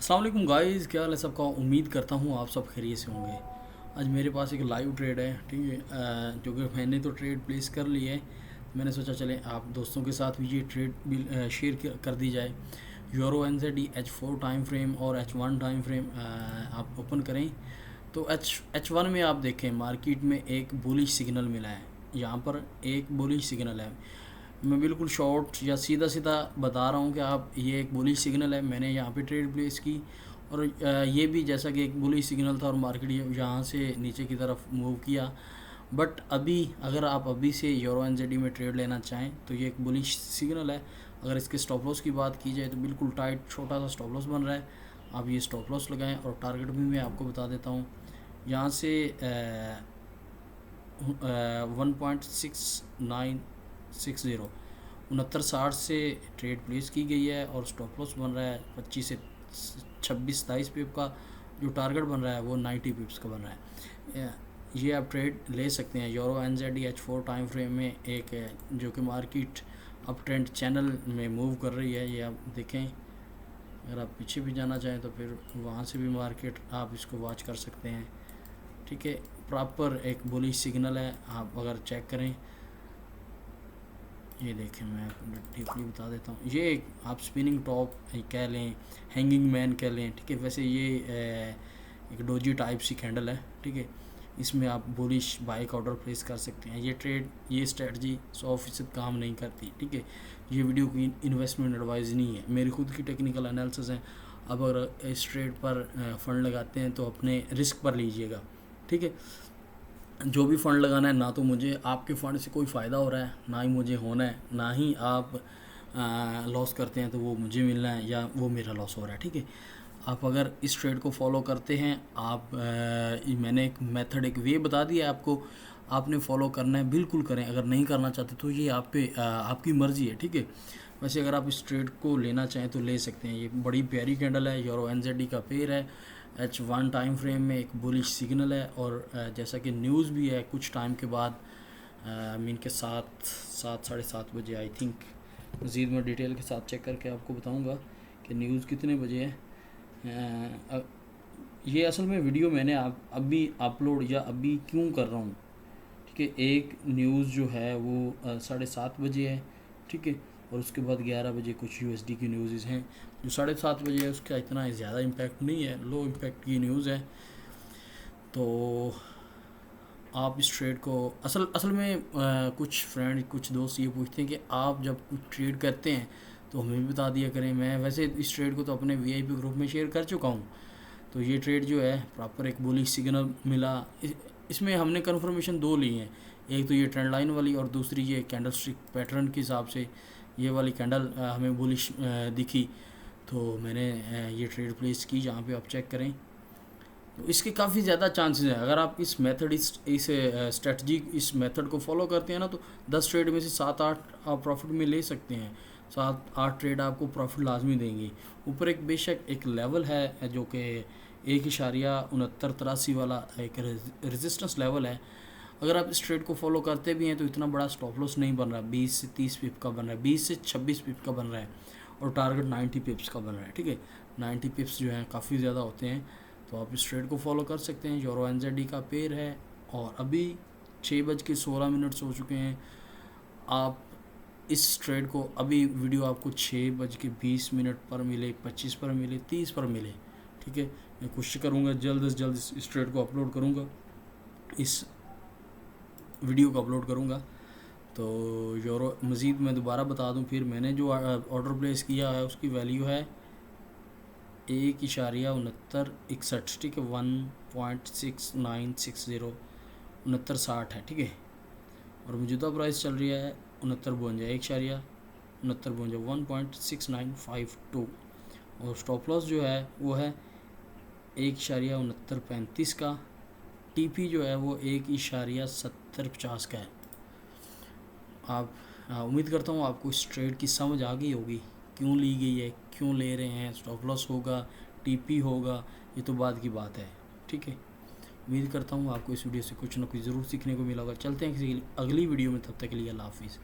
अस्सलाम वालेकुम गाइस, क्या हाल है सबका। उम्मीद करता हूँ आप सब खैरियत से होंगे। आज मेरे पास एक लाइव ट्रेड है, ठीक है, जो कि मैंने तो ट्रेड प्लेस कर ली है। मैंने सोचा चले आप दोस्तों के साथ भी ये ट्रेड भी शेयर कर दी जाए। Euro NZD H4 time frame और H1 टाइम फ्रेम आप ओपन करें तो H1 में आप देखें मार्केट में एक बुलिश सिग्नल मिला है। यहाँ पर एक बुलिश सिग्नल है। मैं बिल्कुल शॉर्ट या सीधा सीधा बता रहा हूँ कि आप ये एक बुलिश सिग्नल है। मैंने यहाँ पे ट्रेड प्लेस की और ये भी जैसा कि एक बुलिश सिग्नल था और मार्केट यहाँ से नीचे की तरफ मूव किया। बट अभी अगर आप अभी से यूरो NZD में ट्रेड लेना चाहें तो ये एक बुलिश सिग्नल है। अगर इसके स्टॉप लॉस की बात की जाए तो बिल्कुल टाइट छोटा सा स्टॉप लॉस बन रहा है। आप ये स्टॉप लॉस लगाएं और टारगेट भी मैं आपको बता देता हूँ। यहाँ से 1.6960 6960 से ट्रेड प्लेस की गई है और स्टॉप लॉस बन रहा है 25 से 26-27 पिप का। जो टारगेट बन रहा है वो 90 पिप्स का बन रहा है। ये आप ट्रेड ले सकते हैं। Euro NZD H4 time frame में एक है जो कि मार्केट अप ट्रेंड चैनल में मूव कर रही है। ये आप देखें, अगर आप पीछे भी जाना चाहें तो फिर वहाँ से भी मार्केट आप इसको वॉच कर सकते हैं। ठीक है, प्रॉपर एक बुलिश सिग्नल है। आप अगर चेक करें, ये देखें, मैं डीपली बता देता हूँ। ये एक आप स्पिनिंग टॉप कह लें, हैंगिंग मैन कह लें, ठीक है। वैसे ये एक डोजी टाइप सी कैंडल है, ठीक है। इसमें आप बुलिश बाइक ऑर्डर प्लेस कर सकते हैं। ये ट्रेड, ये स्ट्रेटजी 100% काम नहीं करती, ठीक है। ये वीडियो की इन्वेस्टमेंट एडवाइस नहीं है, मेरी खुद की टेक्निकल एनालिसिस है। अब अगर इस ट्रेड पर फंड लगाते हैं तो अपने रिस्क पर लीजिएगा, ठीक है। जो भी फ़ंड लगाना है, ना तो मुझे आपके फ़ंड से कोई फ़ायदा हो रहा है, ना ही मुझे होना है, ना ही आप लॉस करते हैं तो वो मुझे मिलना है या वो मेरा लॉस हो रहा है, ठीक है। आप अगर इस ट्रेड को फॉलो करते हैं, आप मैंने एक मेथड, एक वे बता दिया है आपको, आपने फॉलो करना है, बिल्कुल करें। अगर नहीं करना चाहते तो ये आप पे आपकी मर्ज़ी है, ठीक है। वैसे अगर आप इस ट्रेड को लेना चाहें तो ले सकते हैं। ये बड़ी प्यारी कैंडल है, यूरो NZD का पेयर है। H1 टाइम फ्रेम में एक बुलिश सिग्नल है और जैसा कि न्यूज़ भी है कुछ टाइम के बाद, मीन के 7 साढ़े 7 बजे आई थिंक। मज़ीद मैं डिटेल के साथ चेक करके आपको बताऊंगा कि न्यूज़ कितने बजे है। ये असल में वीडियो मैंने अभी अपलोड या अभी क्यों कर रहा हूँ, ठीक है। एक न्यूज़ जो है वो 7:30 बजे है, ठीक है। और उसके बाद 11 बजे कुछ USD की न्यूज़ हैं। जो 7:30 बजे है उसका इतना ज़्यादा इम्पैक्ट नहीं है, लो इम्पैक्ट की न्यूज़ है। तो आप इस ट्रेड को असल असल में कुछ फ्रेंड, कुछ दोस्त ये पूछते हैं कि आप जब कुछ ट्रेड करते हैं तो हमें भी बता दिया करें। मैं वैसे इस ट्रेड को तो अपने VIP ग्रुप में शेयर कर चुका हूँ। तो ये ट्रेड जो है प्रॉपर एक बुलिश सिग्नल मिला। इसमें हमने कन्फर्मेशन दो ली हैं, एक तो ये ट्रेंड लाइन वाली और दूसरी ये कैंडल स्टिक पैटर्न के हिसाब से ये वाली कैंडल हमें बुलिश दिखी। तो मैंने ये ट्रेड प्लेस की, जहाँ पे आप चेक करें तो इसके काफ़ी ज़्यादा चांसेस हैं। अगर आप इस मेथड, इस स्ट्रेटजी, इस मेथड को फॉलो करते हैं ना, तो 10 ट्रेड में से 7-8 आप प्रॉफिट में ले सकते हैं। 7-8 ट्रेड आपको प्रॉफिट लाजमी देंगी। ऊपर एक बेशक एक लेवल है जो कि 1.6983 वाला एक रेजिस्टेंस लेवल है। अगर आप इस ट्रेड को फॉलो करते भी हैं तो इतना बड़ा स्टॉप लॉस नहीं बन रहा, 20 से 30 पिप का बन रहा है, 20 से 26 पिप का बन रहा है और टारगेट 90 पिप्स का बन रहा है, ठीक है। 90 पिप्स जो हैं काफ़ी ज़्यादा होते हैं। तो आप इस ट्रेड को फॉलो कर सकते हैं। यूरो NZD का पेयर है और अभी 6:16 हो चुके हैं। आप इस ट्रेड को, अभी वीडियो आपको 6:20 पर मिले, 25 पर मिले, 30 पर मिले, ठीक है। मैं कोशिश करूँगा जल्द से जल्द इस ट्रेड को अपलोड करूँगा, इस वीडियो को अपलोड करूँगा। तो यूरो मज़ीद मैं दोबारा बता दूँ, फिर मैंने जो ऑर्डर प्लेस किया है उसकी वैल्यू है 1.6961, ठीक है। 1.6960 6960 है, ठीक है। और मौजूदा प्राइस चल रही है 6952, 1.6952, 1.6952। और स्टॉप लॉस जो है वो है 1.6935 का। TP जो है वो 1.7050 का है। आप उम्मीद करता हूँ आपको इस ट्रेड की समझ आ गई होगी, क्यों ली गई है, क्यों ले रहे हैं, स्टॉप लॉस होगा, TP होगा, ये तो बाद की बात है, ठीक है। उम्मीद करता हूँ आपको इस वीडियो से कुछ ना कुछ ज़रूर सीखने को मिला होगा। चलते हैं किसी अगली वीडियो में, तब तक के लिए अल्लाह हाफिज़।